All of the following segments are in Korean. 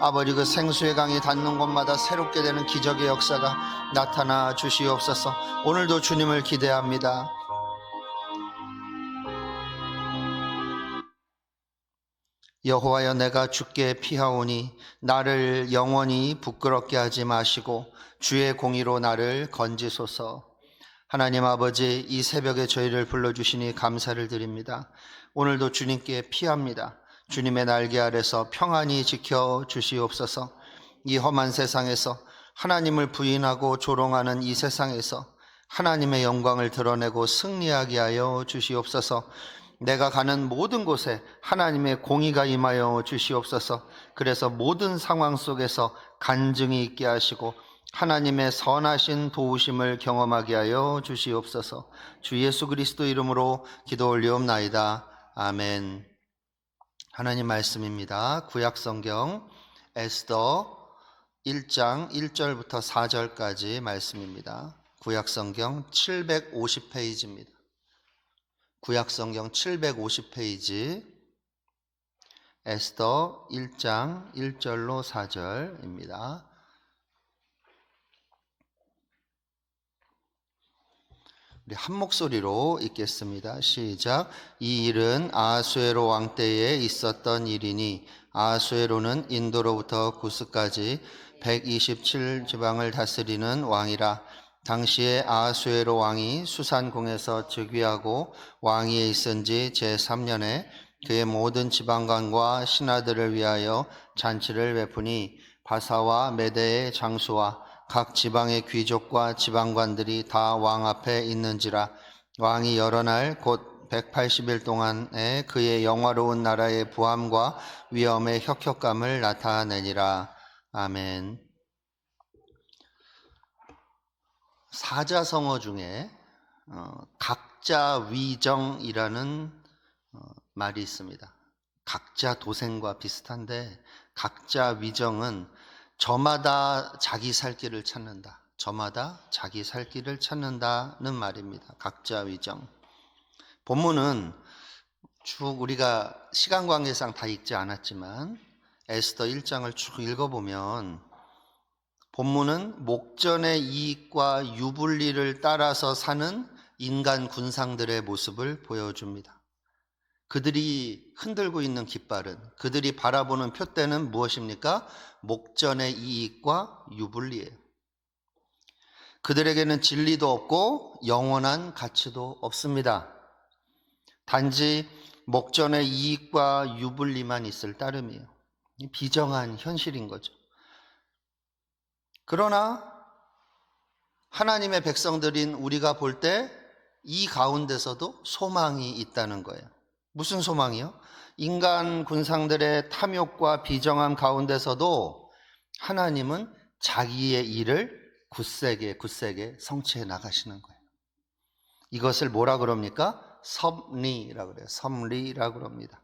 아버지, 그 생수의 강이 닿는 곳마다 새롭게 되는 기적의 역사가 나타나 주시옵소서. 오늘도 주님을 기대합니다. 여호와여, 내가 주께 피하오니 나를 영원히 부끄럽게 하지 마시고 주의 공의로 나를 건지소서. 하나님 아버지, 이 새벽에 저희를 불러주시니 감사를 드립니다. 오늘도 주님께 피합니다. 주님의 날개 아래서 평안히 지켜 주시옵소서. 이 험한 세상에서, 하나님을 부인하고 조롱하는 이 세상에서 하나님의 영광을 드러내고 승리하게 하여 주시옵소서. 내가 가는 모든 곳에 하나님의 공의가 임하여 주시옵소서. 그래서 모든 상황 속에서 간증이 있게 하시고 하나님의 선하신 도우심을 경험하게 하여 주시옵소서. 주 예수 그리스도 이름으로 기도 올리옵나이다. 아멘. 하나님 말씀입니다. 구약성경 에스더 1장 1절부터 4절까지 말씀입니다. 구약성경 750페이지입니다. 구약성경 750페이지 에스더 1장 1절로 4절입니다. 우리 한 목소리로 읽겠습니다. 시작. 이 일은 아하수에로 왕 때에 있었던 일이니 아하수에로는 인도로부터 구스까지 127지방을 다스리는 왕이라. 당시에 아하수에로 왕이 수산궁에서 즉위하고 왕위에 있은 지 제3년에 그의 모든 지방관과 신하들을 위하여 잔치를 베푸니 바사와 메대의 장수와 각 지방의 귀족과 지방관들이 다 왕 앞에 있는지라. 왕이 여러 날 곧 180일 동안에 그의 영화로운 나라의 부함과 위엄의 혁혁감을 나타내니라. 아멘. 사자성어 중에 각자위정이라는 말이 있습니다. 각자 도생과 비슷한데 각자위정은 저마다 자기 살 길을 찾는다. 저마다 자기 살 길을 찾는다는 말입니다. 각자위정. 본문은 쭉 우리가 시간 관계상 다 읽지 않았지만 에스더 1장을 쭉 읽어보면 본문은 목전의 이익과 유불리를 따라서 사는 인간 군상들의 모습을 보여줍니다. 그들이 흔들고 있는 깃발은, 그들이 바라보는 표대는 무엇입니까? 목전의 이익과 유불리예요. 그들에게는 진리도 없고 영원한 가치도 없습니다. 단지 목전의 이익과 유불리만 있을 따름이에요. 비정한 현실인 거죠. 그러나 하나님의 백성들인 우리가 볼 때 이 가운데서도 소망이 있다는 거예요. 무슨 소망이요? 인간 군상들의 탐욕과 비정함 가운데서도 하나님은 자기의 일을 굳세게 성취해 나가시는 거예요. 이것을 뭐라 그럽니까? 섭리라고 그래요. 섭리라고 그럽니다.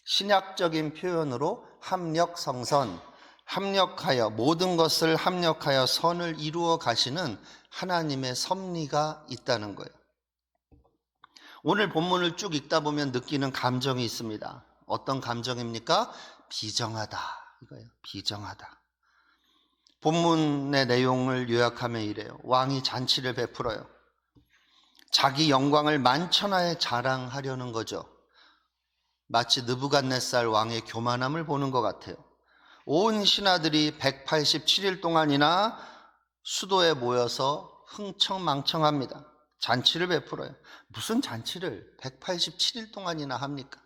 신약적인 표현으로 합력성선, 합력하여, 모든 것을 합력하여 선을 이루어 가시는 하나님의 섭리가 있다는 거예요. 오늘 본문을 쭉 읽다 보면 느끼는 감정이 있습니다. 어떤 감정입니까? 비정하다, 이거예요. 비정하다. 본문의 내용을 요약하면 이래요. 왕이 잔치를 베풀어요. 자기 영광을 만천하에 자랑하려는 거죠. 마치 느부갓네살 왕의 교만함을 보는 것 같아요. 온 신하들이 187일 동안이나 수도에 모여서 흥청망청합니다. 잔치를 베풀어요. 무슨 잔치를 187일 동안이나 합니까?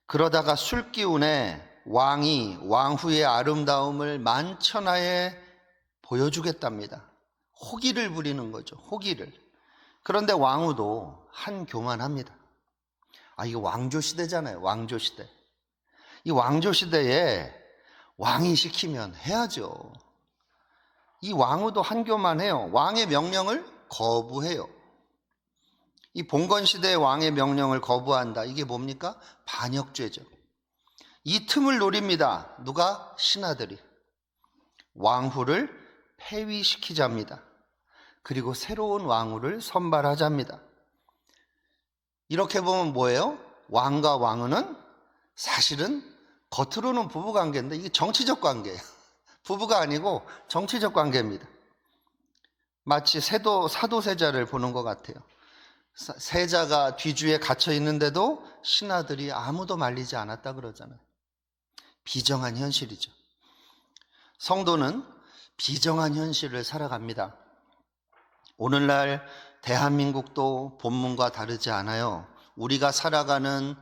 그러다가 술기운에 왕이 왕후의 아름다움을 만천하에 보여주겠답니다. 호기를 부리는 거죠. 호기를. 그런데 왕후도 한교만합니다. 이게 왕조시대잖아요. 왕조시대. 이 왕조시대에 왕이 시키면 해야죠. 이 왕후도 한교만해요. 왕의 명령을 거부해요. 이 봉건시대의 왕의 명령을 거부한다. 이게 뭡니까? 반역죄죠. 이 틈을 노립니다. 누가? 신하들이. 왕후를 폐위시키자입니다. 그리고 새로운 왕후를 선발하자입니다. 이렇게 보면 뭐예요? 왕과 왕후는 사실은 겉으로는 부부관계인데 이게 정치적 관계예요. 부부가 아니고 정치적 관계입니다. 마치 사도세자를 보는 것 같아요. 세자가 뒤주에 갇혀 있는데도 신하들이 아무도 말리지 않았다 그러잖아요. 비정한 현실이죠. 성도는 비정한 현실을 살아갑니다. 오늘날 대한민국도 본문과 다르지 않아요. 우리가 살아가는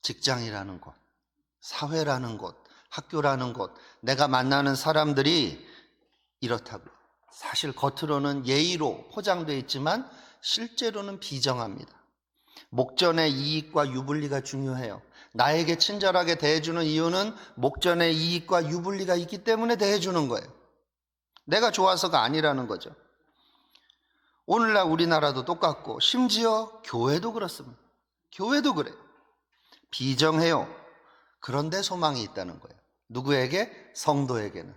직장이라는 곳, 사회라는 곳, 학교라는 곳, 내가 만나는 사람들이 이렇다고. 사실 겉으로는 예의로 포장되어 있지만 실제로는 비정합니다. 목전의 이익과 유불리가 중요해요. 나에게 친절하게 대해주는 이유는 목전의 이익과 유불리가 있기 때문에 대해주는 거예요. 내가 좋아서가 아니라는 거죠. 오늘날 우리나라도 똑같고 심지어 교회도 그렇습니다. 교회도 그래요. 비정해요. 그런데 소망이 있다는 거예요. 누구에게? 성도에게는.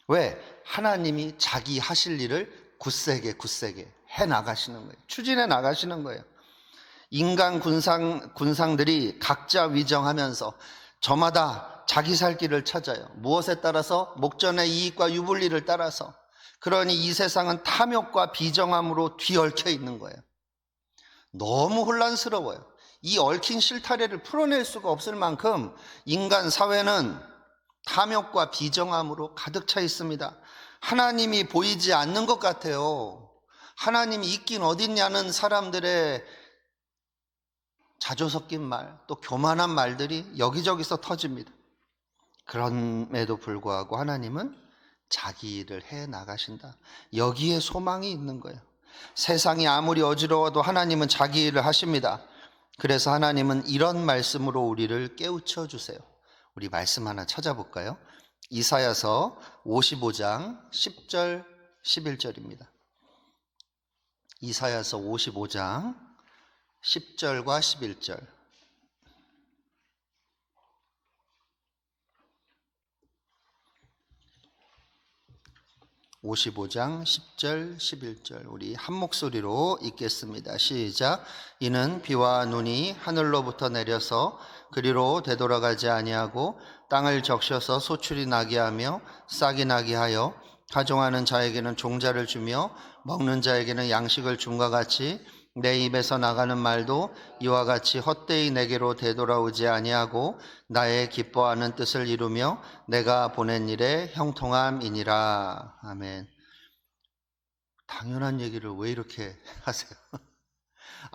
왜? 하나님이 자기 하실 일을 굳세게 해 나가시는 거예요. 추진해 나가시는 거예요. 인간 군상들이 각자 위정하면서 저마다 자기 살 길을 찾아요. 무엇에 따라서? 목전의 이익과 유불리를 따라서. 그러니 이 세상은 탐욕과 비정함으로 뒤얽혀 있는 거예요. 너무 혼란스러워요. 이 얽힌 실타래를 풀어낼 수가 없을 만큼 인간 사회는 탐욕과 비정함으로 가득 차 있습니다. 하나님이 보이지 않는 것 같아요. 하나님이 있긴 어딨냐는 사람들의 자조 섞인 말, 또 교만한 말들이 여기저기서 터집니다. 그럼에도 불구하고 하나님은 자기 일을 해 나가신다. 여기에 소망이 있는 거예요. 세상이 아무리 어지러워도 하나님은 자기 일을 하십니다. 그래서 하나님은 이런 말씀으로 우리를 깨우쳐 주세요. 우리 말씀 하나 찾아볼까요? 이사야서 55장 10절 11절입니다. 이사야서 55장 10절과 11절. 55장 10절 11절 우리 한 목소리로 읽겠습니다. 시작. 이는 비와 눈이 하늘로부터 내려서 그리로 되돌아가지 아니하고 땅을 적셔서 소출이 나게 하며 싹이 나게 하여 가종하는 자에게는 종자를 주며 먹는 자에게는 양식을 줌과 같이 내 입에서 나가는 말도 이와 같이 헛되이 내게로 되돌아오지 아니하고 나의 기뻐하는 뜻을 이루며 내가 보낸 일에 형통함이니라. 아멘. 당연한 얘기를 왜 이렇게 하세요?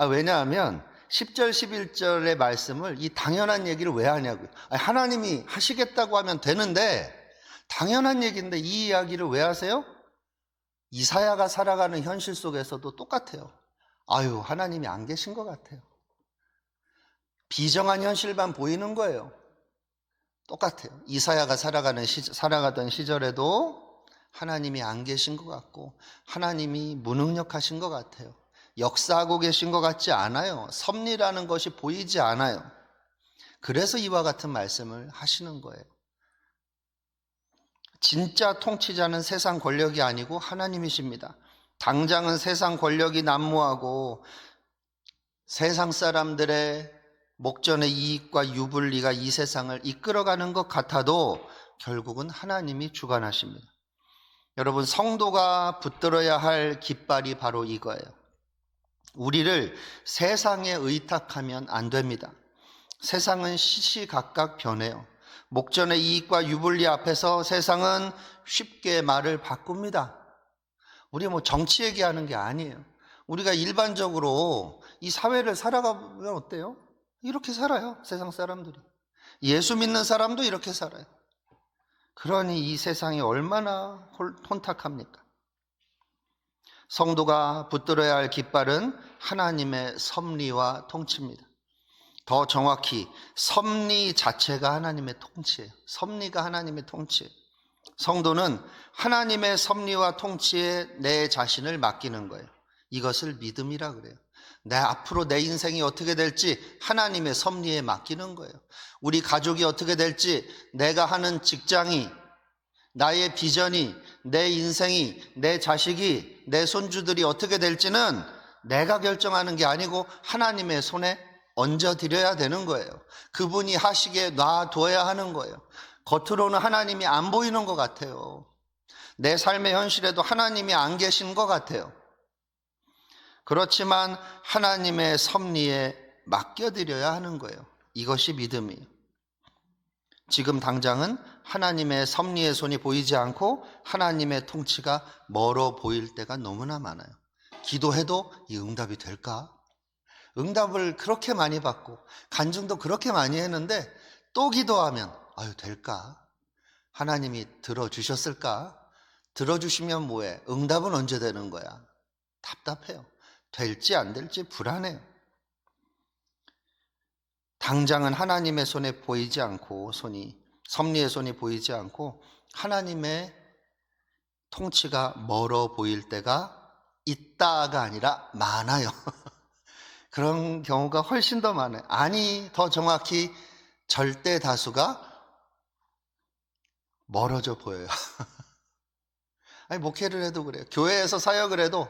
왜냐하면 10절 11절의 말씀을 이 당연한 얘기를 왜 하냐고요. 하나님이 하시겠다고 하면 되는데 당연한 얘기인데 이 이야기를 왜 하세요? 이사야가 살아가는 현실 속에서도 똑같아요. 하나님이 안 계신 것 같아요. 비정한 현실만 보이는 거예요. 똑같아요. 이사야가 살아가던 시절에도 하나님이 안 계신 것 같고 하나님이 무능력하신 것 같아요. 역사하고 계신 것 같지 않아요. 섭리라는 것이 보이지 않아요. 그래서 이와 같은 말씀을 하시는 거예요. 진짜 통치자는 세상 권력이 아니고 하나님이십니다. 당장은 세상 권력이 난무하고 세상 사람들의 목전의 이익과 유불리가 이 세상을 이끌어가는 것 같아도 결국은 하나님이 주관하십니다. 여러분, 성도가 붙들어야 할 깃발이 바로 이거예요. 우리를 세상에 의탁하면 안 됩니다. 세상은 시시각각 변해요. 목전의 이익과 유불리 앞에서 세상은 쉽게 말을 바꿉니다. 우리 정치 얘기하는 게 아니에요. 우리가 일반적으로 이 사회를 살아가면 어때요? 이렇게 살아요. 세상 사람들이. 예수 믿는 사람도 이렇게 살아요. 그러니 이 세상이 얼마나 혼탁합니까? 성도가 붙들어야 할 깃발은 하나님의 섭리와 통치입니다. 더 정확히 섭리 자체가 하나님의 통치예요. 섭리가 하나님의 통치예요. 성도는 하나님의 섭리와 통치에 내 자신을 맡기는 거예요. 이것을 믿음이라 그래요. 앞으로 내 인생이 어떻게 될지 하나님의 섭리에 맡기는 거예요. 우리 가족이 어떻게 될지, 내가 하는 직장이, 나의 비전이, 내 인생이, 내 자식이, 내 손주들이 어떻게 될지는 내가 결정하는 게 아니고 하나님의 손에 얹어드려야 되는 거예요. 그분이 하시기에 놔두어야 하는 거예요. 겉으로는 하나님이 안 보이는 것 같아요. 내 삶의 현실에도 하나님이 안 계신 것 같아요. 그렇지만 하나님의 섭리에 맡겨드려야 하는 거예요. 이것이 믿음이에요. 지금 당장은 하나님의 섭리의 손이 보이지 않고 하나님의 통치가 멀어 보일 때가 너무나 많아요. 기도해도 이 응답이 될까? 응답을 그렇게 많이 받고 간증도 그렇게 많이 했는데 또 기도하면 아유 될까? 하나님이 들어주셨을까? 들어주시면 뭐해? 응답은 언제 되는 거야? 답답해요. 될지 안 될지 불안해요. 당장은 하나님의 손에 보이지 않고 섭리의 손이 보이지 않고 하나님의 통치가 멀어 보일 때가 있다가 아니라 많아요. 그런 경우가 훨씬 더 많아요. 아니, 더 정확히 절대 다수가 멀어져 보여요. 아니, 목회를 해도 그래요. 교회에서 사역을 해도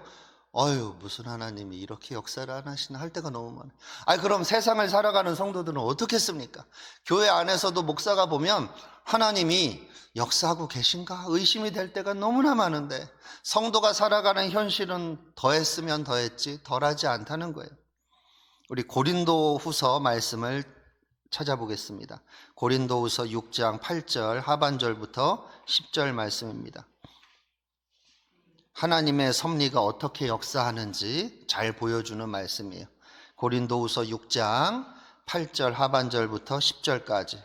무슨 하나님이 이렇게 역사를 안 하시나 할 때가 너무 많아요. 아니, 그럼 세상을 살아가는 성도들은 어떻겠습니까? 교회 안에서도 목사가 보면 하나님이 역사하고 계신가 의심이 될 때가 너무나 많은데 성도가 살아가는 현실은 더했으면 더했지 덜하지 않다는 거예요. 우리 고린도후서 말씀을 찾아보겠습니다. 고린도후서 6장 8절 하반절부터 10절 말씀입니다. 하나님의 섭리가 어떻게 역사하는지 잘 보여주는 말씀이에요. 고린도후서 6장 8절 하반절부터 10절까지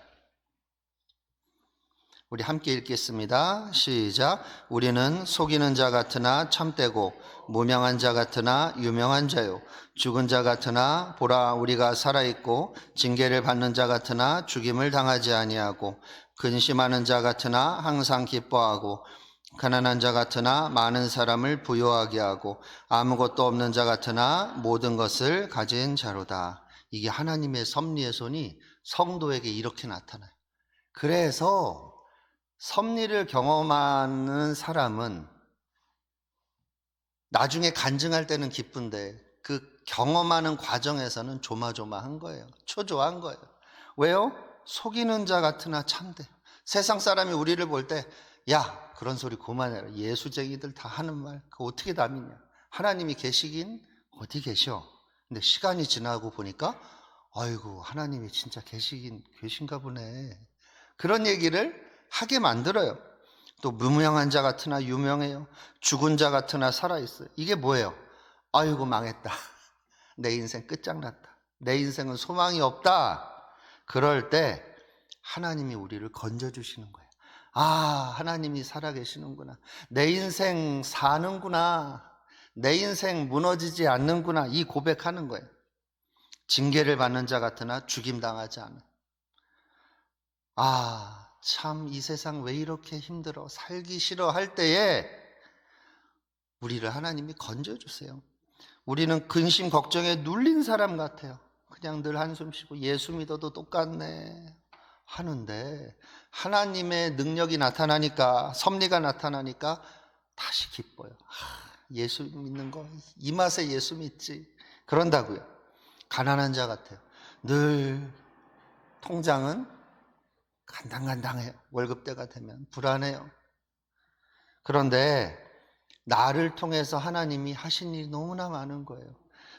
우리 함께 읽겠습니다. 시작. 우리는 속이는 자 같으나 참되고 무명한 자 같으나 유명한 자요 죽은 자 같으나 보라 우리가 살아있고 징계를 받는 자 같으나 죽임을 당하지 아니하고 근심하는 자 같으나 항상 기뻐하고 가난한 자 같으나 많은 사람을 부유하게 하고 아무것도 없는 자 같으나 모든 것을 가진 자로다. 이게 하나님의 섭리의 손이 성도에게 이렇게 나타나요. 그래서 섭리를 경험하는 사람은 나중에 간증할 때는 기쁜데 그 경험하는 과정에서는 조마조마한 거예요. 초조한 거예요. 왜요? 속이는 자 같으나 참돼. 세상 사람이 우리를 볼 때 야 그런 소리 그만해라. 예수쟁이들 다 하는 말 그거 어떻게 다 믿냐. 하나님이 계시긴 어디 계셔. 근데 시간이 지나고 보니까 아이고 하나님이 진짜 계신가 보네. 그런 얘기를 하게 만들어요. 또 무명한 자 같으나 유명해요. 죽은 자 같으나 살아있어요. 이게 뭐예요? 아이고 망했다. 내 인생 끝장났다. 내 인생은 소망이 없다. 그럴 때 하나님이 우리를 건져주시는 거예요. 아 하나님이 살아계시는구나. 내 인생 사는구나. 내 인생 무너지지 않는구나. 이 고백하는 거예요. 징계를 받는 자 같으나 죽임당하지 않아. 참 이 세상 왜 이렇게 힘들어 살기 싫어 할 때에 우리를 하나님이 건져주세요. 우리는 근심 걱정에 눌린 사람 같아요. 그냥 늘 한숨 쉬고 예수 믿어도 똑같네 하는데 하나님의 능력이 나타나니까 섭리가 나타나니까 다시 기뻐요. 예수 믿는 거 이 맛에 예수 믿지 그런다고요. 가난한 자 같아요. 늘 통장은 간당간당해요. 월급 때가 되면 불안해요. 그런데 나를 통해서 하나님이 하신 일이 너무나 많은 거예요.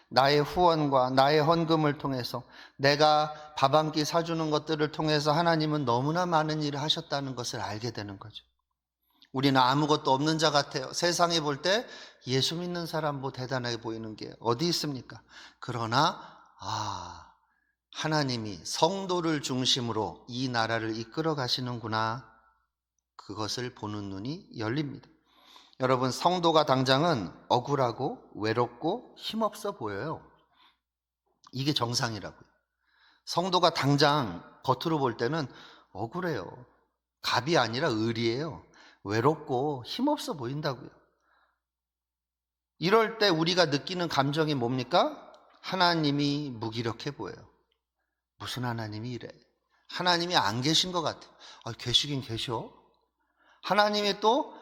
나의 후원과 나의 헌금을 통해서 내가 밥 한 끼 사주는 것들을 통해서 하나님은 너무나 많은 일을 하셨다는 것을 알게 되는 거죠. 우리는 아무것도 없는 자 같아요. 세상에 볼 때 예수 믿는 사람 뭐 대단하게 보이는 게 어디 있습니까? 그러나 하나님이 성도를 중심으로 이 나라를 이끌어 가시는구나. 그것을 보는 눈이 열립니다. 여러분 성도가 당장은 억울하고 외롭고 힘없어 보여요. 이게 정상이라고요. 성도가 당장 겉으로 볼 때는 억울해요. 갑이 아니라 을이에요. 외롭고 힘없어 보인다고요. 이럴 때 우리가 느끼는 감정이 뭡니까? 하나님이 무기력해 보여요. 무슨 하나님이 이래? 하나님이 안 계신 것 같아요. 계시긴 계셔. 하나님이 또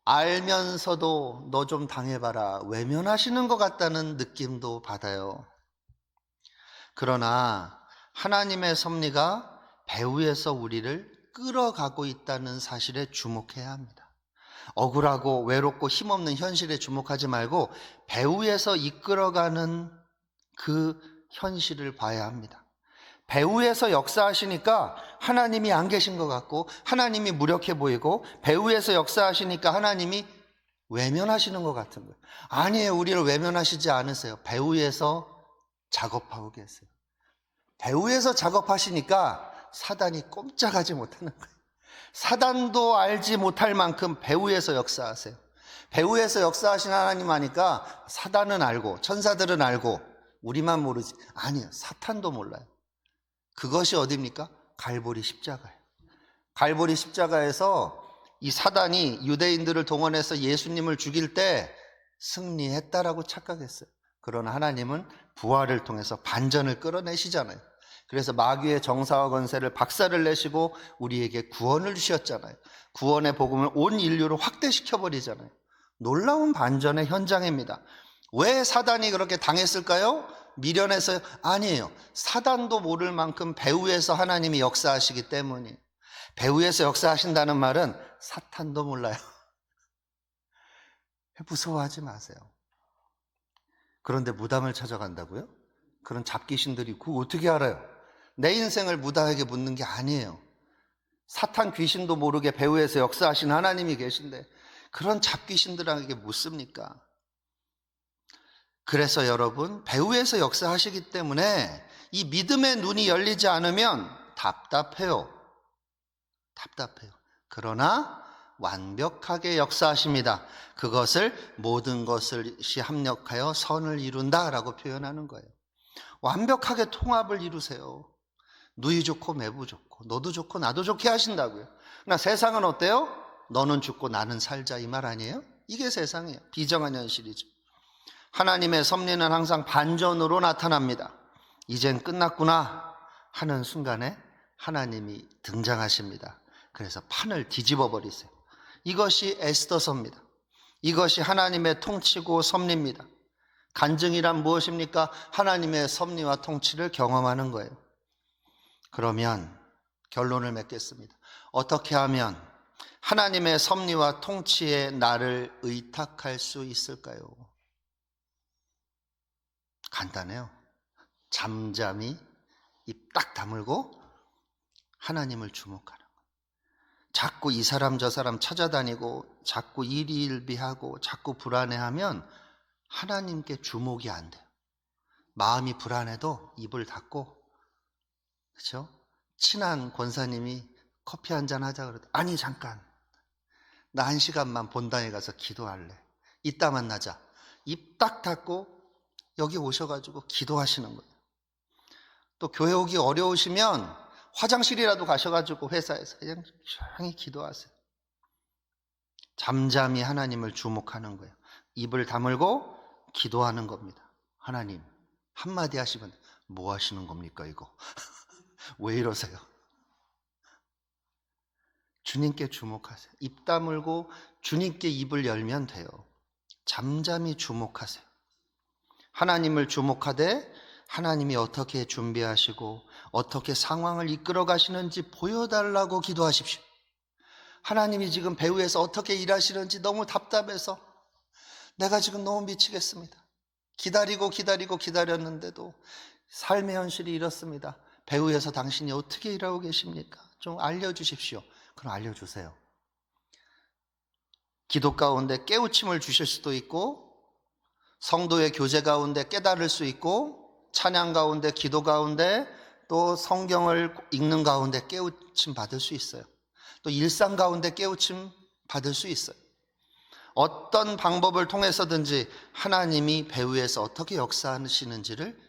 알면서도 너 좀 당해봐라 외면하시는 것 같다는 느낌도 받아요. 그러나 하나님의 섭리가 배후에서 우리를 끌어가고 있다는 사실에 주목해야 합니다. 억울하고 외롭고 힘없는 현실에 주목하지 말고 배후에서 이끌어가는 그 현실을 봐야 합니다. 배후에서 역사하시니까 하나님이 안 계신 것 같고 하나님이 무력해 보이고, 배후에서 역사하시니까 하나님이 외면하시는 것 같은 거예요. 아니에요. 우리를 외면하시지 않으세요. 배후에서 작업하고 계세요. 배후에서 작업하시니까 사단이 꼼짝하지 못하는 거예요. 사단도 알지 못할 만큼 배후에서 역사하세요. 배후에서 역사하신 하나님 아니까 사단은 알고 천사들은 알고 우리만 모르지. 아니요, 사탄도 몰라요. 그것이 어디입니까? 갈보리 십자가예요. 갈보리 십자가에서 이 사단이 유대인들을 동원해서 예수님을 죽일 때 승리했다라고 착각했어요. 그러나 하나님은 부활을 통해서 반전을 끌어내시잖아요. 그래서 마귀의 정사와 권세를 박살을 내시고 우리에게 구원을 주셨잖아요. 구원의 복음을 온 인류로 확대시켜 버리잖아요. 놀라운 반전의 현장입니다. 왜 사단이 그렇게 당했을까요? 미련해서? 아니에요. 사단도 모를 만큼 배후에서 하나님이 역사하시기 때문이에요. 배후에서 역사하신다는 말은 사탄도 몰라요. 무서워하지 마세요. 그런데 무당을 찾아간다고요? 그런 잡귀신들이 그거 어떻게 알아요? 내 인생을 무당에게 묻는 게 아니에요. 사탄 귀신도 모르게 배후에서 역사하신 하나님이 계신데 그런 잡귀신들에게 묻습니까? 그래서 여러분, 배후에서 역사하시기 때문에 이 믿음의 눈이 열리지 않으면 답답해요. 그러나 완벽하게 역사하십니다. 그것을 모든 것이 합력하여 선을 이룬다라고 표현하는 거예요. 완벽하게 통합을 이루세요. 누이 좋고 매부 좋고 너도 좋고 나도 좋게 하신다고요. 그러나 세상은 어때요? 너는 죽고 나는 살자, 이 말 아니에요? 이게 세상이에요. 비정한 현실이죠. 하나님의 섭리는 항상 반전으로 나타납니다. 이젠 끝났구나 하는 순간에 하나님이 등장하십니다. 그래서 판을 뒤집어 버리세요. 이것이 에스더서입니다. 이것이 하나님의 통치고 섭리입니다. 간증이란 무엇입니까? 하나님의 섭리와 통치를 경험하는 거예요. 그러면 결론을 맺겠습니다. 어떻게 하면 하나님의 섭리와 통치에 나를 의탁할 수 있을까요? 간단해요. 잠잠히 입 딱 다물고 하나님을 주목하는 거예요. 자꾸 이 사람 저 사람 찾아다니고 자꾸 일희일비하고 자꾸 불안해하면 하나님께 주목이 안 돼요. 마음이 불안해도 입을 닫고, 그렇죠? 친한 권사님이 커피 한잔 하자 그러다 아니 잠깐 나 1시간만 본당에 가서 기도할래. 이따 만나자. 입 딱 닫고 여기 오셔가지고 기도하시는 거예요. 또 교회 오기 어려우시면 화장실이라도 가셔가지고 회사에서 그냥 조용히 기도하세요. 잠잠히 하나님을 주목하는 거예요. 입을 다물고 기도하는 겁니다. 하나님, 한마디 하시면 뭐 하시는 겁니까 이거? 왜 이러세요? 주님께 주목하세요. 입 다물고 주님께 입을 열면 돼요. 잠잠히 주목하세요. 하나님을 주목하되 하나님이 어떻게 준비하시고 어떻게 상황을 이끌어 가시는지 보여달라고 기도하십시오. 하나님이 지금 배후에서 어떻게 일하시는지 너무 답답해서 내가 지금 너무 미치겠습니다. 기다렸는데도 삶의 현실이 이렇습니다. 배후에서 당신이 어떻게 일하고 계십니까? 좀 알려주십시오. 그럼 알려주세요. 기도 가운데 깨우침을 주실 수도 있고, 성도의 교제 가운데 깨달을 수 있고, 찬양 가운데, 기도 가운데, 또 성경을 읽는 가운데 깨우침 받을 수 있어요. 또 일상 가운데 깨우침 받을 수 있어요. 어떤 방법을 통해서든지 하나님이 배후에서 어떻게 역사하시는지를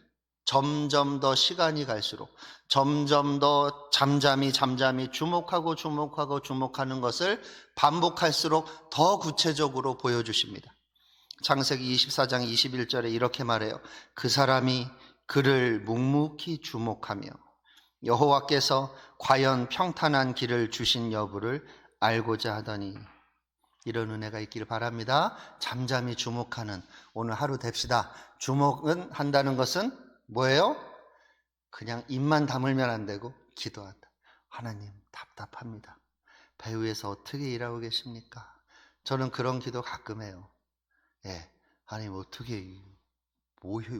점점 더 시간이 갈수록 점점 더 잠잠히 주목하는 것을 반복할수록 더 구체적으로 보여주십니다. 창세기 24장 21절에 이렇게 말해요. 그 사람이 그를 묵묵히 주목하며 여호와께서 과연 평탄한 길을 주신 여부를 알고자 하더니, 이런 은혜가 있기를 바랍니다. 잠잠히 주목하는 오늘 하루 됩시다. 주목은 한다는 것은 뭐예요? 그냥 입만 다물면 안 되고 기도한다. 하나님, 답답합니다. 배후에서 어떻게 일하고 계십니까? 저는 그런 기도 가끔 해요. 예, 하나님 어떻게,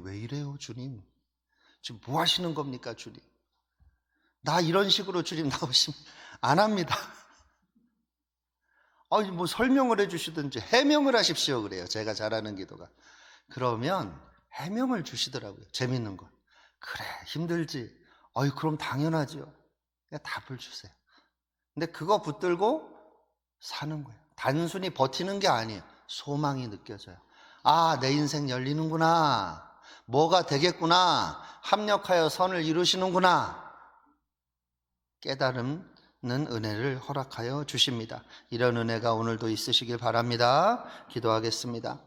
왜 이래요 주님? 지금 뭐 하시는 겁니까 주님? 나 이런 식으로 주님 나오시면 안 합니다. 아니 뭐 설명을 해주시든지 해명을 하십시오 그래요. 제가 잘하는 기도가. 그러면 해명을 주시더라고요. 재밌는 거. 그래 힘들지. 어이 그럼 당연하지요. 그냥 답을 주세요. 근데 그거 붙들고 사는 거예요. 단순히 버티는 게 아니에요. 소망이 느껴져요. 아, 내 인생 열리는구나. 뭐가 되겠구나. 합력하여 선을 이루시는구나. 깨달음는 은혜를 허락하여 주십니다. 이런 은혜가 오늘도 있으시길 바랍니다. 기도하겠습니다.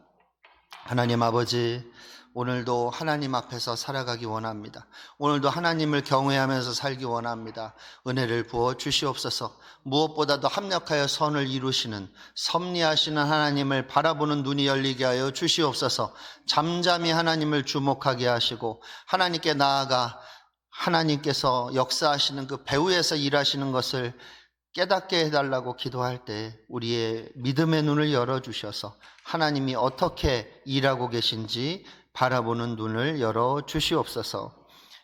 하나님 아버지, 오늘도 하나님 앞에서 살아가기 원합니다. 오늘도 하나님을 경외하면서 살기 원합니다. 은혜를 부어 주시옵소서. 무엇보다도 합력하여 선을 이루시는 섭리하시는 하나님을 바라보는 눈이 열리게 하여 주시옵소서. 잠잠히 하나님을 주목하게 하시고 하나님께 나아가 하나님께서 역사하시는 그 배후에서 일하시는 것을 깨닫게 해달라고 기도할 때 우리의 믿음의 눈을 열어주셔서 하나님이 어떻게 일하고 계신지 바라보는 눈을 열어주시옵소서.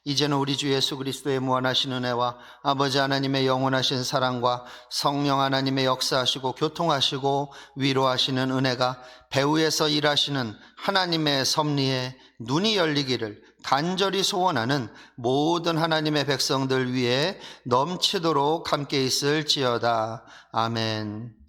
이제는 우리 주 예수 그리스도의 무한하신 은혜와 아버지 하나님의 영원하신 사랑과 성령 하나님의 역사하시고 교통하시고 위로하시는 은혜가 배후에서 일하시는 하나님의 섭리에 눈이 열리기를 간절히 소원하는 모든 하나님의 백성들 위해 넘치도록 함께 있을지어다. 아멘.